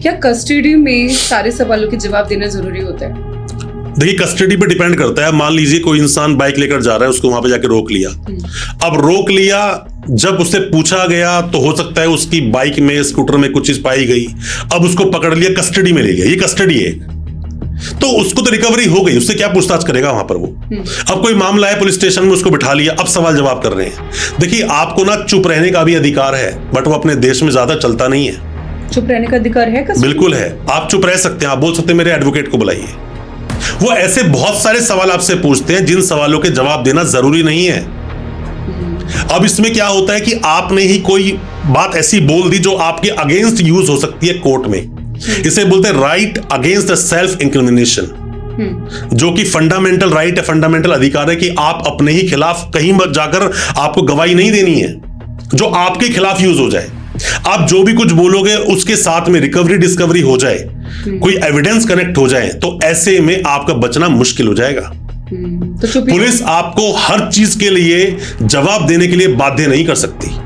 क्या कस्टडी में सारे सवालों के जवाब देना जरूरी होता है? देखिए, कस्टडी पे डिपेंड करता है। मान लीजिए कोई इंसान बाइक लेकर जा रहा है, उसको वहां पे जाके रोक लिया। अब रोक लिया, जब उससे पूछा गया तो हो सकता है उसकी बाइक में, स्कूटर में कुछ चीज पाई गई। अब उसको पकड़ लिया, कस्टडी में ले गया, ये कस्टडी है। तो उसको तो रिकवरी हो गई, उससे क्या पूछताछ करेगा वहां पर वो। अब कोई मामला है, पुलिस स्टेशन में उसको बिठा लिया, अब सवाल जवाब कर रहे हैं। देखिए, आपको ना चुप रहने का भी अधिकार है, बट वो अपने देश में ज्यादा चलता नहीं है। चुप रहने का अधिकार है? बिल्कुल है, आप चुप रह सकते हैं, आप बोल सकते हैं मेरे एडवोकेट को बुलाइए। वो ऐसे बहुत सारे सवाल आपसे पूछते हैं जिन सवालों के जवाब देना जरूरी नहीं है। अब इसमें क्या होता है कि आपने ही कोई बात ऐसी बोल दी जो आपके अगेंस्ट यूज हो सकती है कोर्ट में। इसे बोलते हैं right against the self incrimination, जो कि फंडामेंटल राइट है, फंडामेंटल अधिकार है कि आप अपने ही खिलाफ कहीं मत जाकर आपको गवाही नहीं देनी है जो आपके खिलाफ यूज हो जाए। आप जो भी कुछ बोलोगे उसके साथ में रिकवरी डिस्कवरी हो जाए, कोई एविडेंस कनेक्ट हो जाए, तो ऐसे में आपका बचना मुश्किल हो जाएगा। तो पुलिस आपको हर चीज के लिए जवाब देने के लिए बाध्य नहीं कर सकती।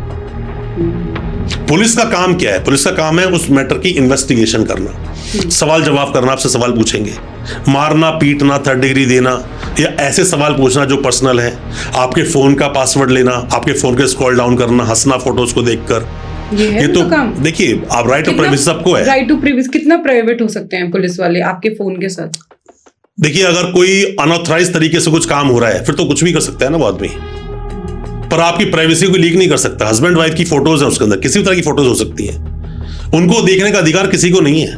पुलिस का काम क्या है? पुलिस का काम है उस मैटर की इन्वेस्टिगेशन करना, सवाल जवाब करना। आपसे सवाल पूछेंगे, मारना, पीटना, थर्ड डिग्री देना, या ऐसे सवाल पूछना जो पर्सनल है। आपके फोन का पासवर्ड लेना, आपके फोन के स्क्रॉल डाउन करना, हंसना फोटोज को देखकर। ये तो देखिए, आप राइट टू प्राइवेसी सबको है। राइट टू प्राइवेसी कितना प्राइवेट हो सकते हैं पुलिस वाले आपके फोन के साथ? देखिए, अगर कोई अनऑथराइज तरीके से कुछ काम हो रहा है फिर तो कुछ भी कर सकता है ना वो आदमी, पर आपकी प्राइवेसी को लीक नहीं कर सकता। हस्बैंड वाइफ की फोटोज है उसके अंदर, किसी भी तरह की फोटोज हो सकती है, उनको देखने का अधिकार किसी को नहीं है।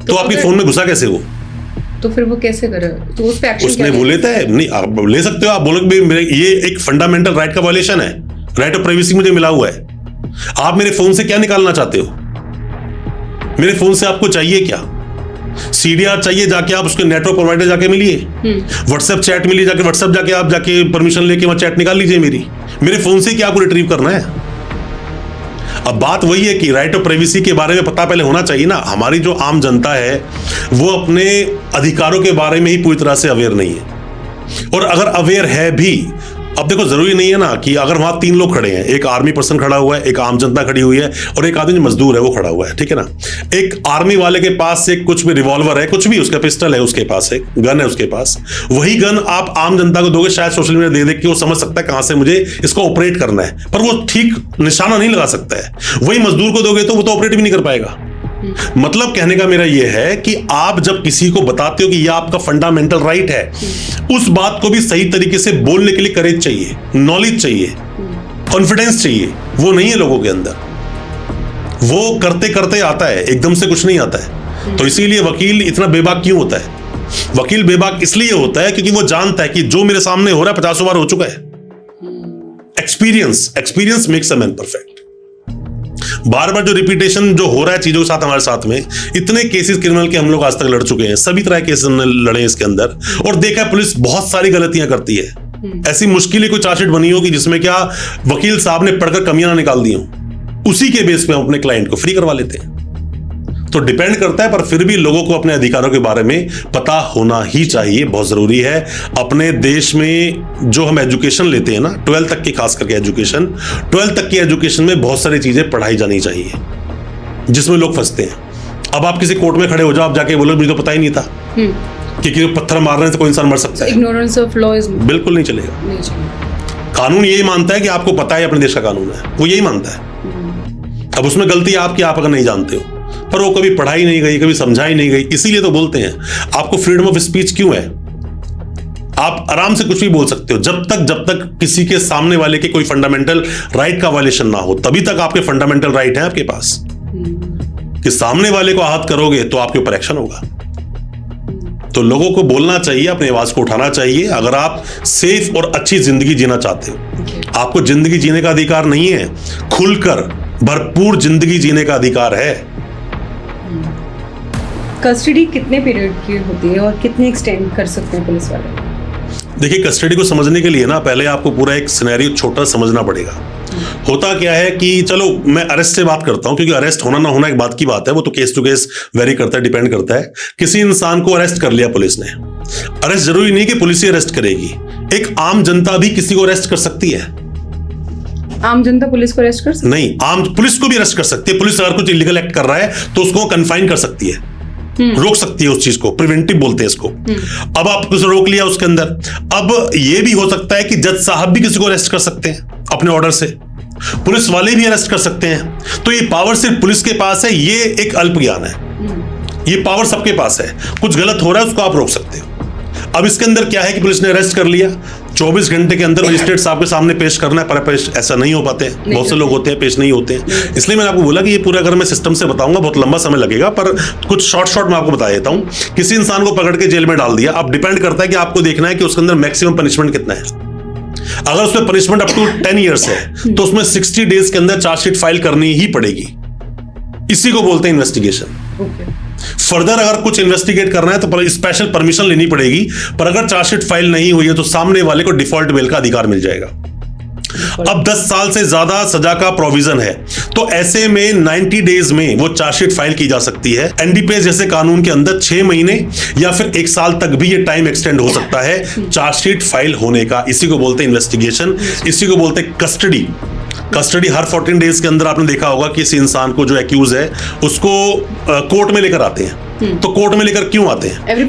तो आपके फोन में घुसा कैसे वो? तो फिर वो कैसे करे? तो उस पे एक्शन उसने वो लेता है? नहीं, आप ले सकते हो, आप बोलोगे मेरे ये एक फंडामेंटल राइट का वायलेशन है, राइट ऑफ प्राइवेसी मुझे मिला हुआ है। आप मेरे फोन से क्या निकालना चाहते हो? मेरे फोन से आपको चाहिए क्या? सीडीआर चाहिए, जाके आप उसके नेटवर्क प्रोवाइडर जाके मिलिए, व्हाट्सएप चैट मिलिए, जाके व्हाट्सएप जाके आप जाके परमिशन लेके वहां चैट निकाल लीजिए मेरे फोन से क्या आपको रिट्रीव करना है? अब बात वही है कि राइट ऑफ प्राइवेसी के बारे में पता पहले होना चाहिए ना। हमारी जो आम जनता है वो अपने अधिकारों के बारे में ही पूरी तरह से अवेयर नहीं है, और अगर अवेयर है भी, अब देखो जरूरी नहीं है ना कि अगर वहां 3 लोग खड़े हैं, एक आर्मी पर्सन खड़ा हुआ है, एक आम जनता खड़ी हुई है, और एक आदमी जो मजदूर है वो खड़ा हुआ है, ठीक है ना। एक आर्मी वाले के पास एक कुछ भी रिवॉल्वर है, कुछ भी, उसका पिस्टल है, उसके पास एक गन है उसके पास, वही गन आप आम जनता को दोगे, शायद सोशल मीडिया देख के वो समझ सकता है कहां से मुझे इसको ऑपरेट करना है, पर वो ठीक निशाना नहीं लगा सकता है। वही मजदूर को दोगे तो वो तो ऑपरेट भी नहीं कर पाएगा। मतलब कहने का मेरा यह है कि आप जब किसी को बताते हो कि यह आपका फंडामेंटल राइट है, उस बात को भी सही तरीके से बोलने के लिए करेज चाहिए, नॉलेज चाहिए, कॉन्फिडेंस चाहिए। वो नहीं है लोगों के अंदर, वो करते करते आता है, एकदम से कुछ नहीं आता है। तो इसीलिए वकील इतना बेबाक क्यों होता है? वकील बेबाक इसलिए होता है क्योंकि वो जानता है कि जो मेरे सामने हो रहा है 50 बार हो चुका है। Experience makes a man perfect. बार बार जो रिपीटेशन जो हो रहा है चीजों के साथ, हमारे साथ में इतने केसेस क्रिमिनल के हम लोग आज तक लड़ चुके हैं, सभी तरह के केसेस हमने लड़े इसके अंदर, और देखा पुलिस बहुत सारी गलतियां करती है। ऐसी मुश्किल कोई चार्जशीट बनी होगी जिसमें क्या वकील साहब ने पढ़कर कमियां ना निकाल दी हो, उसी के बेस पे हम अपने क्लाइंट को फ्री करवा लेते हैं। तो डिपेंड करता है, पर फिर भी लोगों को अपने अधिकारों के बारे में पता होना ही चाहिए, बहुत जरूरी है। अपने देश में जो हम एजुकेशन लेते हैं ना, 12th तक की खास करके एजुकेशन, 12th तक की एजुकेशन में बहुत सारी चीजें पढ़ाई जानी चाहिए, जिसमें लोग फंसते हैं। अब आप किसी कोर्ट में खड़े हो जाओ, आप जाके बोलो मुझे तो पता ही नहीं था कि पत्थर मारने से कोई इंसान मर सकता है। इग्नोरेंस ऑफ लॉ इज बिल्कुल नहीं चलेगा। कानून यही मानता है कि आपको पता है अपने देश का कानून है, वो यही मानता है। अब उसमें गलती आपकी, आप अगर नहीं जानते हो, पर वो कभी पढ़ाई नहीं गई, कभी समझाई नहीं गई। इसीलिए तो बोलते हैं आपको फ्रीडम ऑफ स्पीच क्यों है। आप आराम से कुछ भी बोल सकते हो जब तक किसी के सामने वाले के कोई फंडामेंटल राइट का वायलेशन ना हो, तभी तक आपके फंडामेंटल राइट है आपके पास। कि सामने वाले को आहत करोगे तो आपके ऊपर एक्शन होगा। तो लोगों को बोलना चाहिए, अपनी आवाज को उठाना चाहिए। अगर आप सेफ और अच्छी जिंदगी जीना चाहते हो, आपको जिंदगी जीने का अधिकार नहीं है, खुलकर भरपूर जिंदगी जीने का अधिकार है। कस्टडी कितने पीरियड की होती है और कितनी एक्सटेंड कर सकते हैं पुलिस वाले? देखिए, कस्टडी को समझने के लिए ना पहले आपको पूरा एक सिनेरियो छोटा समझना पड़ेगा। होता क्या है कि चलो मैं अरेस्ट से बात करता हूं, क्योंकि अरेस्ट होना ना होना एक बात की बात है, वो तो केस टू केस वेरी करता है, डिपेंड करता है। किसी इंसान को अरेस्ट कर लिया पुलिस ने, अरेस्ट जरूरी नहीं कि पुलिस ही अरेस्ट करेगी, एक आम जनता भी किसी को अरेस्ट कर सकती है। आम जनता पुलिस को अरेस्ट कर सकती नहीं, आम पुलिस को भी अरेस्ट कर सकती है। पुलिस अगर कुछ इलीगल एक्ट कर रहा है तो उसको कन्फाइन कर सकती है, रोक सकती है उस चीज को, प्रिवेंटिव बोलते हैं इसको। अब आप कुछ रोक लिया उसके अंदर, अब ये भी हो सकता है कि जज साहब भी किसी को अरेस्ट कर सकते हैं अपने ऑर्डर से, पुलिस वाले भी अरेस्ट कर सकते हैं। तो ये पावर सिर्फ पुलिस के पास है, ये एक अल्प ज्ञान है। ये पावर सबके पास है, कुछ गलत हो रहा है उसको आप रोक सकते हो। अब इसके अंदर क्या है कि पुलिस ने अरेस्ट कर लिया, 24 घंटे के अंदर मजिस्ट्रेट साहब के सामने पेश करना है, पर पेश ऐसा नहीं हो पाते हैं, बहुत से लोग होते हैं पेश नहीं होते हैं। इसलिए मैंने आपको बोला कि ये पूरा अगर मैं सिस्टम से बताऊंगा बहुत लंबा समय लगेगा, पर कुछ शॉर्ट मैं आपको बता देता हूं। किसी इंसान को पकड़ के जेल में डाल दिया, अब डिपेंड करता है कि आपको देखना है कि उसके अंदर मैक्सिमम पनिशमेंट कितना है। अगर उसमें पनिशमेंट अप टू 10 ईयर्स है तो उसमें 60 डेज के अंदर चार्जशीट फाइल करनी ही पड़ेगी। इसी को बोलते हैं इन्वेस्टिगेशन। फर्दर अगर कुछ इन्वेस्टिगेट करना है तो स्पेशल परमिशन लेनी पड़ेगी, पर अगर चार्जशीट फाइल नहीं हुई है तो सामने वाले को डिफॉल्ट बेल का अधिकार मिल जाएगा। अब 10 साल से ज्यादा सजा का प्रोविजन है, तो ऐसे में 90 डेज में वो चार्जशीट फाइल की जा सकती है। एनडीपीएस जैसे कानून के अंदर 6 महीने या फिर 1 साल तक भी ये टाइम एक्सटेंड हो सकता है चार्जशीट फाइल होने का। इसी को बोलते हैं इन्वेस्टिगेशन, इसी को बोलते हैं कस्टडी। कस्टडी हर 14 डेज के अंदर आपने देखा होगा कि इस इंसान को जो एक्यूज है उसको कोर्ट में लेकर आते हैं। तो कोर्ट में लेकर क्यों आते हैं? एवरी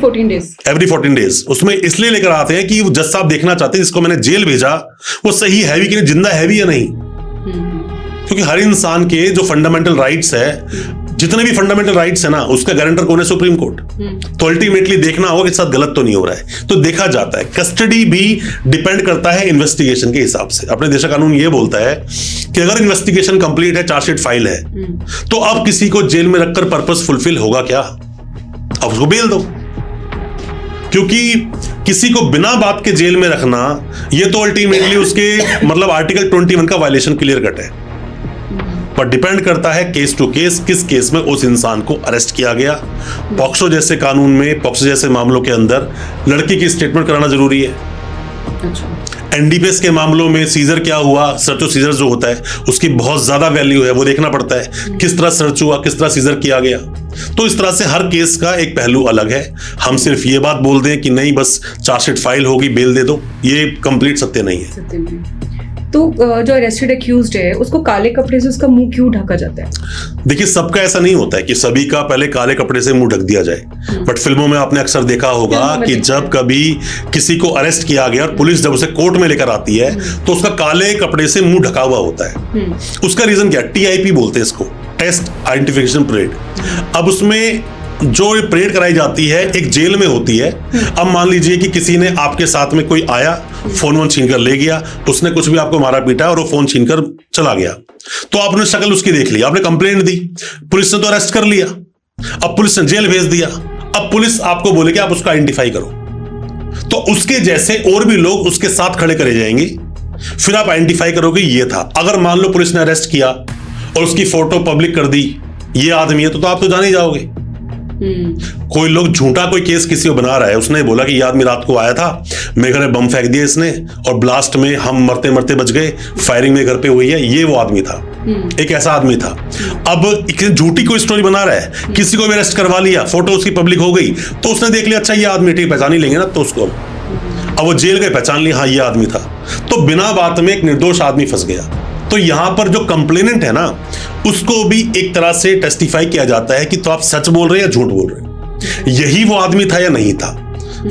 14 डेज उसमें इसलिए लेकर आते हैं कि जज साहब देखना चाहते हैं जिसको मैंने जेल भेजा वो सही है भी कि नहीं, जिंदा है भी या नहीं। क्योंकि हर इंसान के जो फंडामेंटल राइट्स है, जितने भी फंडामेंटल राइट्स है ना, उसका गारंटर कौन है? Supreme court. तो अल्टीमेटली देखना होगा कि साथ गलत तो नहीं हो रहा है, तो देखा जाता है। कस्टडी भी डिपेंड करता है इन्वेस्टिगेशन के हिसाब से। अपने देश का कानून ये बोलता है कि अगर इन्वेस्टिगेशन कंप्लीट है, चार्जशीट फाइल है, तो अब किसी को जेल में रखकर पर्पस फुलफिल होगा क्या? अब उसको बेल दो। क्योंकि किसी को बिना बात के जेल में रखना, ये तो अल्टीमेटली उसके मतलब आर्टिकल 21 का वायलेशन क्लियर कट है। पर डिपेंड करता है केस टू केस, किस केस में उस इंसान को अरेस्ट किया गया। पॉक्सो जैसे कानून में, पॉक्सो जैसे मामलों के अंदर लड़की की स्टेटमेंट कराना जरूरी है। एनडीपीएस के मामलों में सीजर क्या हुआ, सर्च और सीजर जो होता है उसकी बहुत ज्यादा वैल्यू है, वो देखना पड़ता है किस तरह सर्च हुआ, किस तरह सीजर किया गया। तो इस तरह से हर केस का एक पहलू अलग है। हम सिर्फ ये बात बोल दें कि नहीं बस चार्जशीट फाइल होगी बेल दे दो, ये कंप्लीट सत्य नहीं है। तो जो अरेस्टेड एक्यूज्ड है उसको काले कपड़े से उसका मुंह क्यों ढका जाता है? देखिए, सबका ऐसा नहीं होता है कि सभी का पहले काले कपड़े से मुंह ढक दिया जाए, बट फिल्मों में आपने अक्सर देखा होगा कि जब कभी किसी को अरेस्ट किया गया और पुलिस जब उसे कोर्ट में लेकर आती है तो उसका काले कपड़े से मुंह ढका हुआ होता है। उसका रीजन क्या? TIP बोलते हैं इसको, टेस्ट आइडेंटिफिकेशन परेड। अब उसमें जो परेड कराई जाती है एक जेल में होती है। अब मान लीजिए कि किसी ने आपके साथ में कोई आया, फोन छीन कर ले गया, उसने कुछ भी आपको मारा पीटा और वो फोन छीन कर चला गया, तो आपने शक्ल उसकी देख ली, आपने कंप्लेंट दी, पुलिस ने तो अरेस्ट कर लिया, अब पुलिस ने जेल भेज दिया। अब पुलिस आपको बोले कि आप उसको आइडेंटिफाई करो, तो उसके जैसे और भी लोग उसके साथ खड़े करे जाएंगे, फिर आप आइडेंटिफाई करोगे ये था। अगर मान लो पुलिस ने अरेस्ट किया और उसकी फोटो पब्लिक कर दी, ये आदमी है, तो आप तो जान ही जाओगे। कोई लोग झूठा कोई केस किसी को बना रहा है, उसने बोला कि ये आदमी रात को आया था, मेरे घर में बम फेंक दिया इसने और ब्लास्ट में हम मरते मरते बच गए, फायरिंग मेरे घर पे हुई है, ये वो आदमी था, एक ऐसा आदमी था। अब झूठी कोई स्टोरी बना रहा है, किसी को भी अरेस्ट करवा लिया, फोटो उसकी पब्लिक हो गई, तो उसने देख लिया अच्छा ये आदमी, ठीक पहचान ही लेंगे ना, तो उसको अब वो जेल गए, पहचान लिया हाँ ये आदमी था, तो बिना बात में एक निर्दोष आदमी फंस गया। तो यहां पर जो कंप्लेनेंट है ना, उसको भी एक तरह से टेस्टिफाई किया जाता है कि तो आप सच बोल रहे हैं या झूठ बोल रहे हैं, यही वो आदमी था या नहीं था।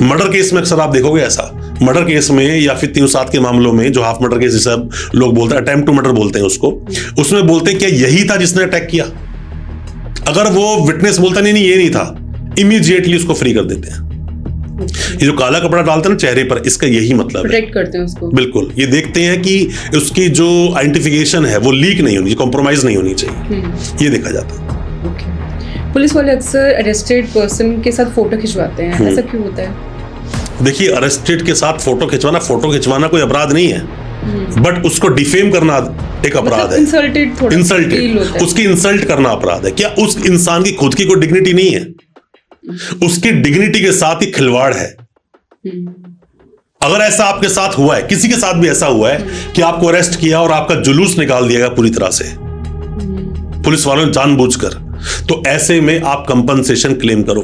मर्डर केस में अक्सर आप देखोगे ऐसा, मर्डर केस में या फिर 307 के मामलों में, जो हाफ मर्डर केस जैसे लोग बोलते हैं, अटेम्प्ट टू मर्डर बोलते हैं उसको, उसमें बोलते हैं क्या यही था जिसने अटैक किया। अगर वो विटनेस बोलता नहीं ये नहीं था, इमीडिएटली उसको फ्री कर देते हैं। ये जो काला कपड़ा डालते हैं ना चेहरे पर, इसका यही मतलब है, प्रोटेक्ट करते हैं उसको। बिल्कुल, ये देखते हैं कि उसकी जो आइडेंटिफिकेशन है वो लीक नहीं होनी चाहिए, कॉम्प्रोमाइज नहीं होनी चाहिए, ये देखा जाता है। पुलिस वाले अक्सर अरेस्टेड पर्सन के साथ फोटो खिंचवाते हैं, ऐसा क्यों होता है? देखिए, अरेस्टेड के साथ फोटो खिंचवाना कोई अपराध नहीं है, बट उसको डिफेम करना एक अपराध है। इंसल्टेड उसकी इंसल्ट करना अपराध है। क्या उस इंसान की खुद की कोई डिग्निटी नहीं है? उसकी डिग्निटी के साथ ही खिलवाड़ है। अगर ऐसा आपके साथ हुआ है, किसी के साथ भी ऐसा हुआ है कि आपको अरेस्ट किया और आपका जुलूस निकाल दिया गया पूरी तरह से पुलिस वालों ने जानबूझकर, तो ऐसे में आप कंपनसेशन क्लेम करो।